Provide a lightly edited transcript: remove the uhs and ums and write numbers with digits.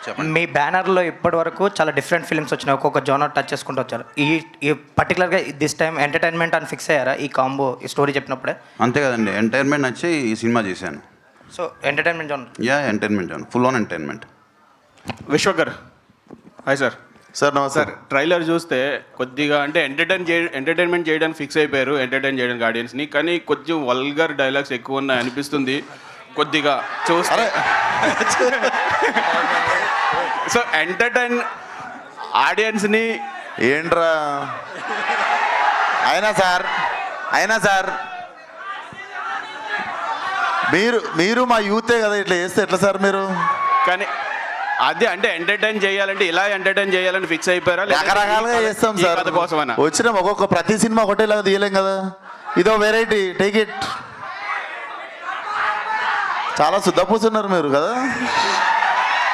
చెప్పండి. మీ బ్యానర్లో ఇప్పటి వరకు చాలా డిఫరెంట్ ఫిల్మ్స్ వచ్చినాయి, ఒక్కొక్క జోనర్ టచ్ చేసుకుంటూ వచ్చారు. ఈ పర్టికులర్గా దిస్ టైం ఎంటర్టైన్మెంట్ అని ఫిక్స్ అయ్యారా ఈ కాంబో ఈ స్టోరీ చెప్పినప్పుడే? అంతే కదండి, ఎంటర్టైన్మెంట్ నచ్చి ఈ సినిమా చేశాను. So entertainment genre. Entertainment zone, full on entertainment. Vishwakar hi sir. Sir నమస్తే సార్ ట్రైలర్ చూస్తే కొద్దిగా అంటే ఎంటర్టైన్మెంట్ చేయడానికి ఫిక్స్ అయిపోయారు, ఎంటర్టైన్ చేయడానికి ఆడియన్స్ని, కానీ కొంచెం వల్గర్ డైలాగ్స్ ఎక్కువ ఉన్నాయి అనిపిస్తుంది కొద్దిగా చూస్తే. సో ఎంటర్టైన్ ఆడియన్స్ని ఏంట్రా అయినా సార్ మీరు మా యూతే కదా, ఇట్లా చేస్తే ఎట్లా సార్ మీరు? కానీ అదే అంటే ఎంటర్టైన్ చేయాలంటే ఇలా ఎంటర్టైన్ చేయాలని ఫిక్స్ అయిపోయారా? రకరకాలుగా చేస్తాం సార్, కోసమేనా వచ్చినాం. ఒక్కొక్క ప్రతి సినిమా ఒకటేలాగా తీయలేం కదా, ఇదో వెరైటీ, టేక్ ఇట్. చాలా శుద్ధపూసున్నారు మీరు కదా.